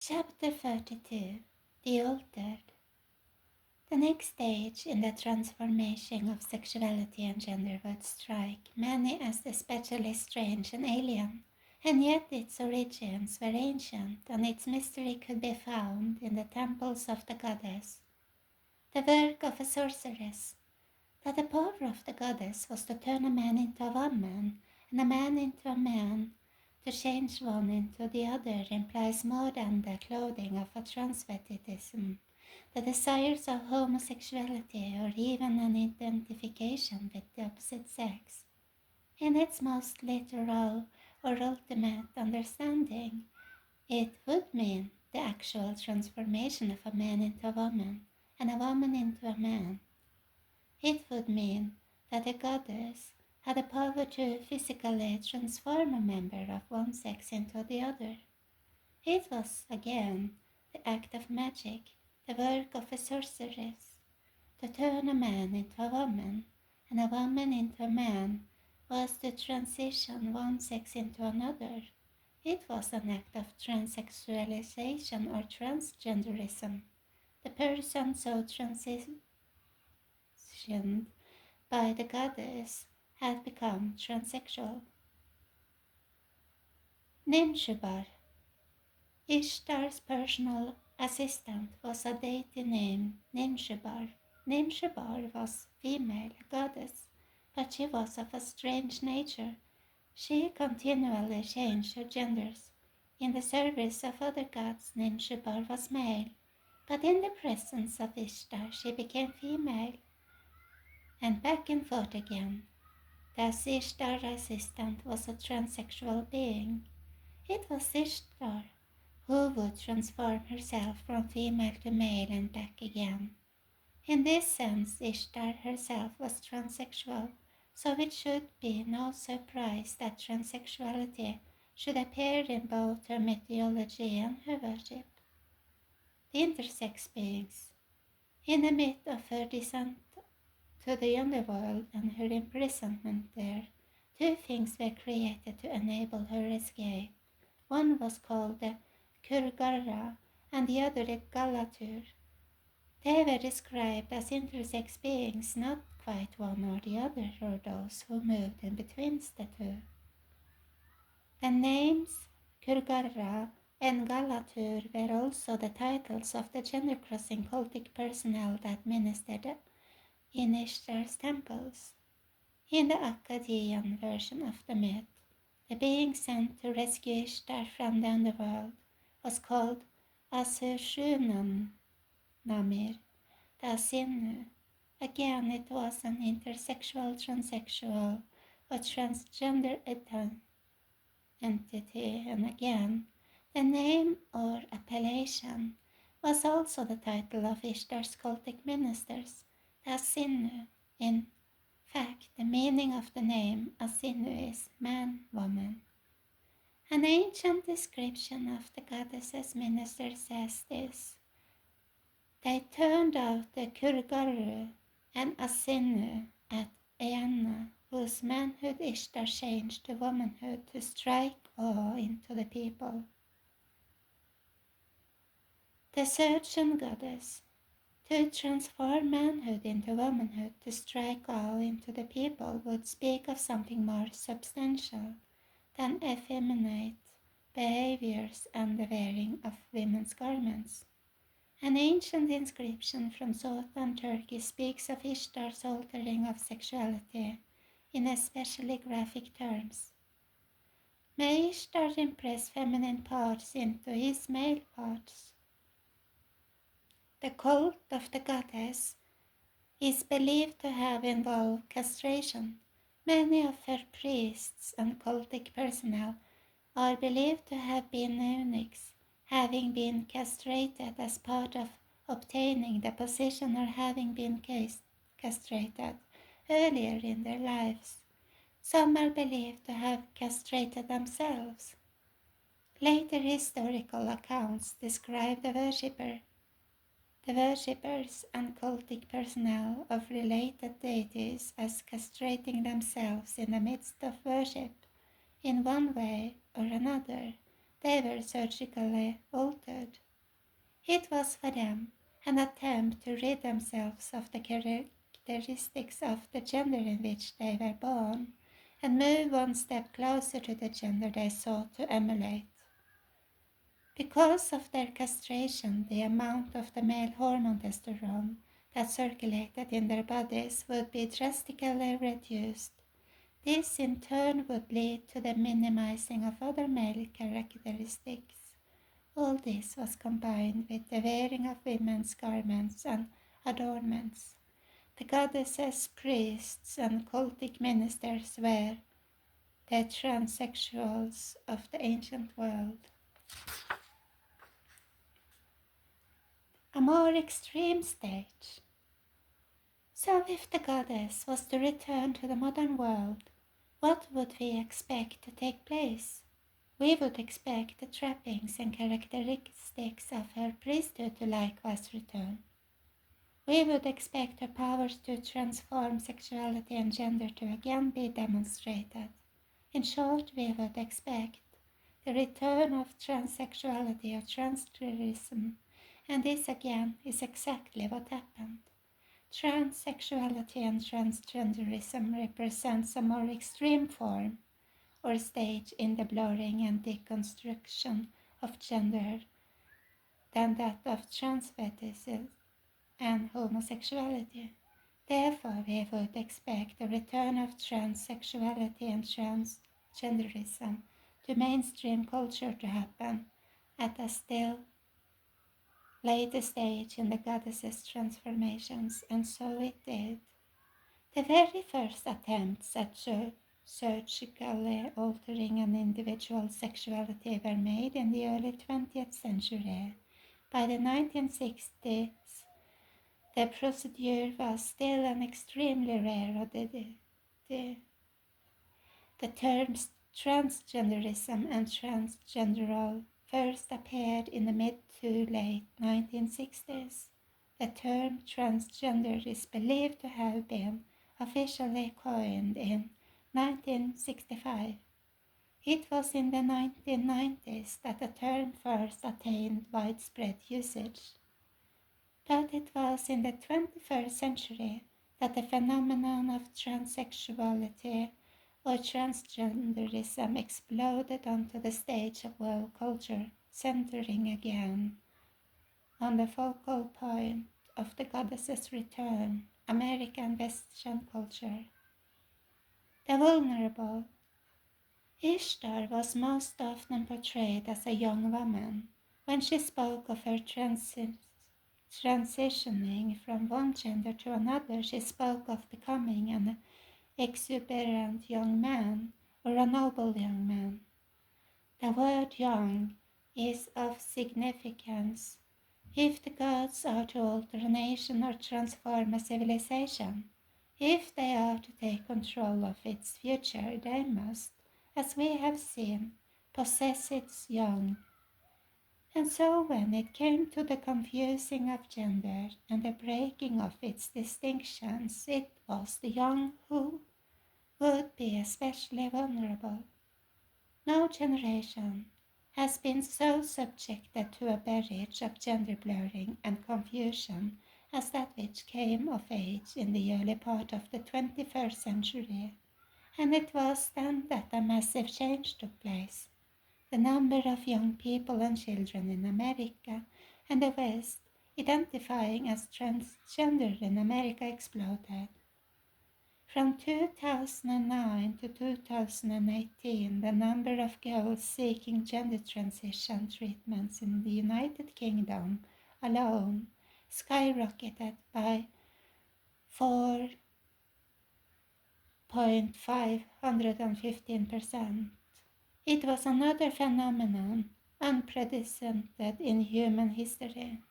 Chapter 32. The Altered. The next stage in the transformation of sexuality and gender would strike many as especially strange and alien, and yet its origins were ancient and its mystery could be found in the temples of the goddess. The work of a sorceress, that the power of the goddess was to turn a man into a woman and a man into a man. To change one into the other implies more than the clothing of a transvestitism, the desires of homosexuality, or even an identification with the opposite sex. In its most literal or ultimate understanding, it would mean the actual transformation of a man into a woman and a woman into a man. It would mean that a goddess had the power to physically transform a member of one sex into the other. It was, again, the act of magic, the work of a sorceress. To turn a man into a woman and a woman into a man was to transition one sex into another. It was an act of transsexualization or transgenderism. The person so transitioned by the goddess had become transsexual. Ninshubbar, Ishtar's personal assistant, was a deity named Ninshubbar. Ninshubbar was female goddess, but she was of a strange nature. She continually changed her genders. In the service of other gods, Ninshubbar was male, but in the presence of Ishtar she became female, and back and forth again. The Ishtar assistant was a transsexual being. It was Ishtar who would transform herself from female to male and back again. In this sense, Ishtar herself was transsexual, so it should be no surprise that transsexuality should appear in both her mythology and her worship. The intersex beings. In the myth of her descent to the underworld and her imprisonment there, two things were created to enable her escape. One was called the Kurgara and the other the Galatur. They were described as intersex beings, not quite one or the other, or those who moved in between the two. The names Kurgara and Galatur were also the titles of the gender-crossing cultic personnel that ministered in Ishtar's temples. In the Akkadian version of the myth, the being sent to rescue Ishtar from the underworld was called Asurshunamir, the Asinu. Again, it was an intersexual, transsexual, or transgender entity, and again, the name or appellation was also the title of Ishtar's cultic ministers, the Asinu. In fact, the meaning of the name Asinu is man, woman. An ancient description of the goddess's minister says this: they turned out the Kurgaru and Asinu at Eanna, whose manhood Ishtar changed to womanhood to strike awe into the people. The surgeon goddess, to transform manhood into womanhood to strike awe into the people, would speak of something more substantial than effeminate behaviors and the wearing of women's garments. An ancient inscription from southern Turkey speaks of Ishtar's altering of sexuality in especially graphic terms. May Ishtar impress feminine parts into his male parts. The cult of the goddess is believed to have involved castration. Many of her priests and cultic personnel are believed to have been eunuchs, having been castrated as part of obtaining the position or having been castrated earlier in their lives. Some are believed to have castrated themselves. Later historical accounts describe the worshippers and cultic personnel of related deities as castrating themselves in the midst of worship in one way or another, they were surgically altered. It was for them an attempt to rid themselves of the characteristics of the gender in which they were born and move one step closer to the gender they sought to emulate. Because of their castration, the amount of the male hormone testosterone that circulated in their bodies would be drastically reduced. This in turn would lead to the minimizing of other male characteristics. All this was combined with the wearing of women's garments and adornments. The goddesses, priests, and cultic ministers were the transsexuals of the ancient world. A more extreme stage. So if the goddess was to return to the modern world, what would we expect to take place? We would expect the trappings and characteristics of her priesthood to likewise return. We would expect her powers to transform sexuality and gender to again be demonstrated. In short, we would expect the return of transsexuality or transgenderism, and this again is exactly what happened. Transsexuality and transgenderism represents a more extreme form or stage in the blurring and deconstruction of gender than that of transvestism and homosexuality. Therefore, we would expect a return of transsexuality and transgenderism to mainstream culture to happen at a still later stage in the goddess's transformations, and so it did. The very first attempts at surgically altering an individual's sexuality were made in the early 20th century. By the 1960s, the procedure was still an extremely rare oddity. The terms transgenderism and transgenderal first appeared in the mid to late 1960s. The term transgender is believed to have been officially coined in 1965. It was in the 1990s that the term first attained widespread usage. But it was in the 21st century that the phenomenon of transsexuality or transgenderism exploded onto the stage of world culture, centering again on the focal point of the goddess's return, American Western culture. The vulnerable. Ishtar was most often portrayed as a young woman. When she spoke of her transitioning from one gender to another, she spoke of becoming an exuberant young man or a noble young man. The word young is of significance. If the gods are to alter a nation or transform a civilization, if they are to take control of its future, they must, as we have seen, possess its young. And so when it came to the confusing of gender and the breaking of its distinctions, it was the young who would be especially vulnerable. No generation has been so subjected to a barrage of gender blurring and confusion as that which came of age in the early part of the 21st century, and it was then that a massive change took place. The number of young people and children in America and the West identifying as transgender in America exploded. From 2009 to 2018, the number of girls seeking gender transition treatments in the United Kingdom alone skyrocketed by 4.515%. It was another phenomenon unprecedented in human history.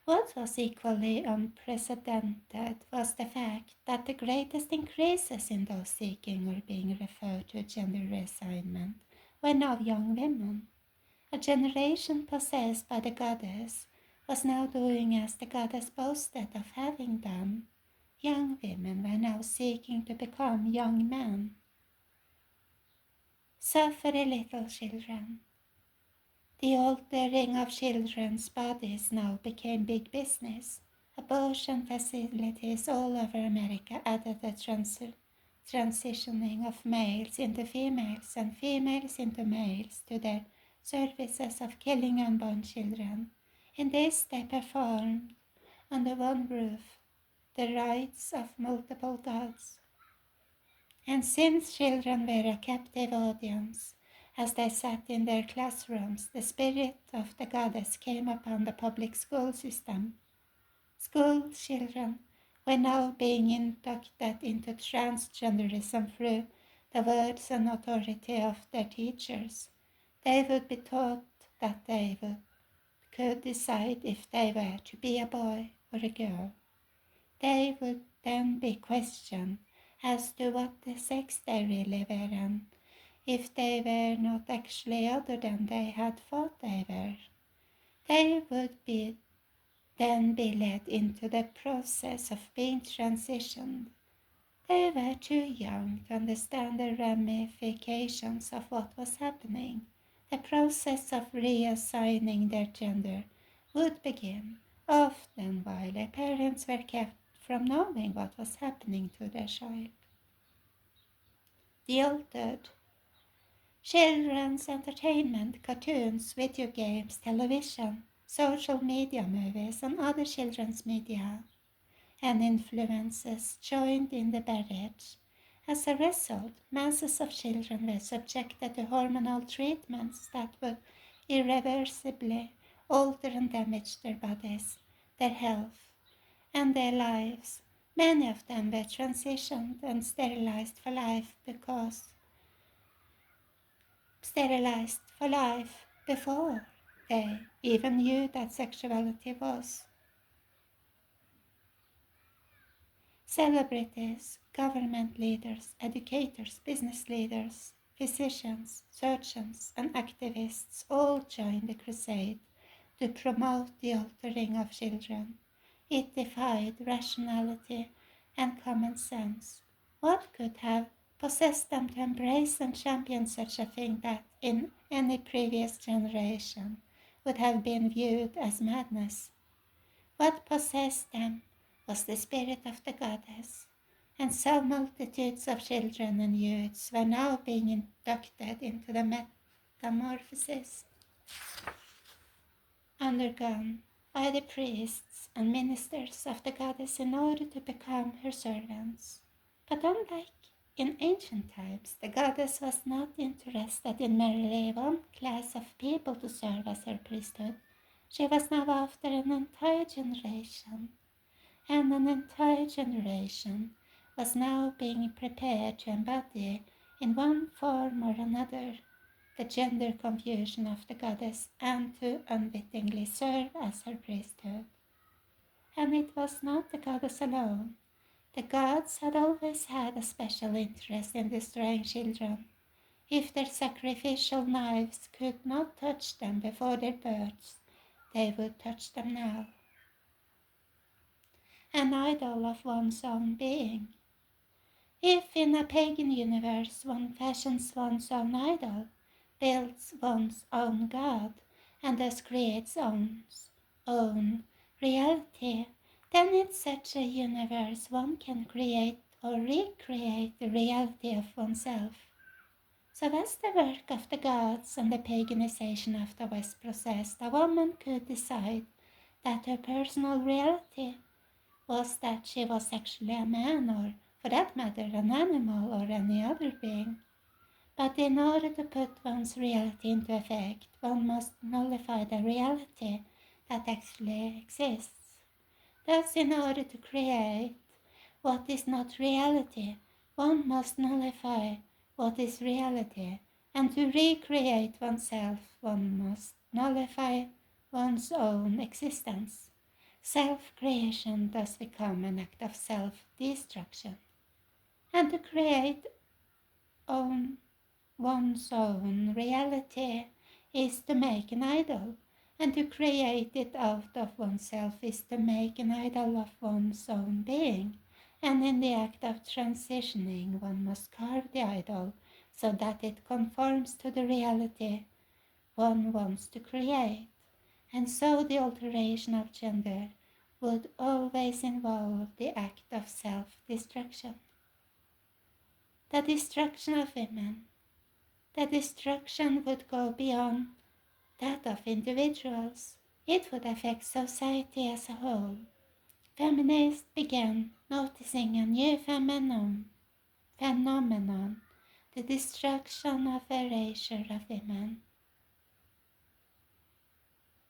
What was equally unprecedented was the fact that the greatest increases in those seeking or being referred to gender reassignment were now young women. A generation possessed by the goddess was now doing as the goddess boasted of having done. Young women were now seeking to become young men. Suffer little children. The altering of children's bodies now became big business. Abortion facilities all over America added the transitioning of males into females and females into males to their services of killing unborn children. In this they performed, under one roof, the rites of multiple gods. And since children were a captive audience, as they sat in their classrooms, the spirit of the goddess came upon the public school system. School children were now being inducted into transgenderism through the words and authority of their teachers. They would be taught that they could decide if they were to be a boy or a girl. They would then be questioned as to what the sex they really were and if they were not actually other than they had thought they were. They would then be led into the process of being transitioned. They were too young to understand the ramifications of what was happening. The process of reassigning their gender would begin, often while their parents were kept from knowing what was happening to their child. The altered children's entertainment, cartoons, video games, television, social media movies, and other children's media and influences joined in the barrage. As a result, masses of children were subjected to hormonal treatments that would irreversibly alter and damage their bodies, their health, and their lives. Many of them were transitioned and sterilized for life before they even knew that sexuality was. Celebrities, government leaders, educators, business leaders, physicians, surgeons, and activists all joined the crusade to promote the altering of children. It defied rationality and common sense. What could have possessed them to embrace and champion such a thing that, in any previous generation, would have been viewed as madness? What possessed them was the spirit of the goddess, and so multitudes of children and youths were now being inducted into the metamorphosis undergone by the priests and ministers of the goddess in order to become her servants. But unlike in ancient times, the goddess was not interested in merely one class of people to serve as her priesthood. She was now after an entire generation, and an entire generation was now being prepared to embody, in one form or another, the gender confusion of the goddess and to unwittingly serve as her priesthood. And it was not the goddess alone. The gods had always had a special interest in destroying children. If their sacrificial knives could not touch them before their births, they would touch them now. An idol of one's own being. If in a pagan universe one fashions one's own idol, builds one's own god, and thus creates one's own reality, then in such a universe one can create or recreate the reality of oneself. So as the work of the gods and the paganization of the West processed, a woman could decide that her personal reality was that she was actually a man, or for that matter an animal or any other being. But in order to put one's reality into effect, one must nullify the reality that actually exists. Thus, in order to create what is not reality, one must nullify what is reality, and to recreate oneself, one must nullify one's own existence. Self-creation thus becomes an act of self-destruction. And to create one's own reality is to make an idol, and to create it out of oneself is to make an idol of one's own being. And in the act of transitioning, one must carve the idol so that it conforms to the reality one wants to create, and so the alteration of gender would always involve the act of self-destruction. The destruction of women. The destruction would go beyond that of individuals. It would affect society as a whole. Feminists began noticing a new phenomenon, the destruction of erasure of women.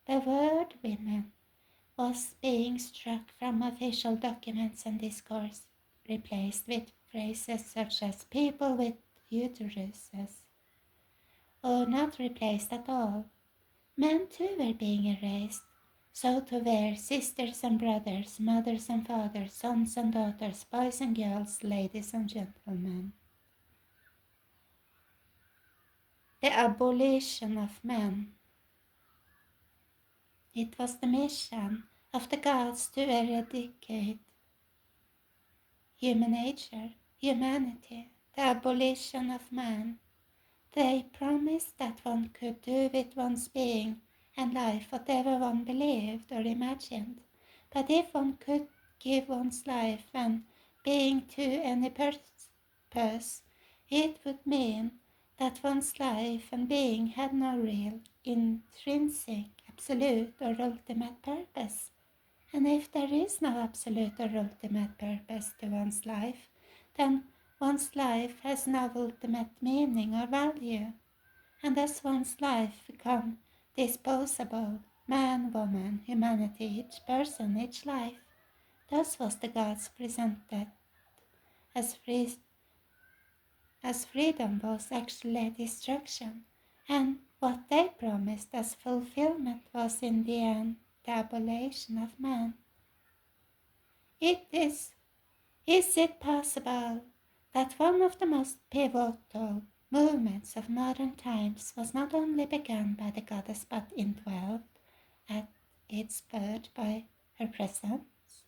The word women was being struck from official documents and discourse, replaced with phrases such as people with uteruses, or not replaced at all. Men too were being erased, so to were sisters and brothers, mothers and fathers, sons and daughters, boys and girls, ladies and gentlemen. The abolition of men. It was the mission of the gods to eradicate human nature, humanity, the abolition of man. They promised that one could do with one's being and life whatever one believed or imagined, but if one could give one's life and being to any purpose, it would mean that one's life and being had no real, intrinsic, absolute or ultimate purpose. And if there is no absolute or ultimate purpose to one's life, then one's life has no ultimate meaning or value, and thus one's life becomes disposable. Man, woman, humanity, each person, each life. Thus was the gods presented as, as freedom was actually destruction, and what they promised as fulfillment was in the end the abolition of man. Is it possible that one of the most pivotal movements of modern times was not only begun by the goddess but indwelled at its birth by her presence?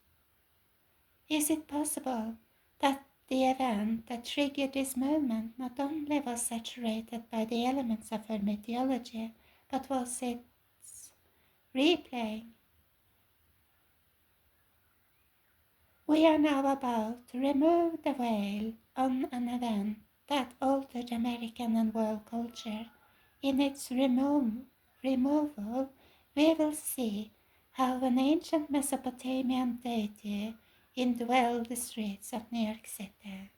Is it possible that the event that triggered this movement not only was saturated by the elements of her mythology, but was its replaying? We are now about to remove the veil on an event that altered American and world culture. In its removal, we will see how an ancient Mesopotamian deity indwelled the streets of New York City.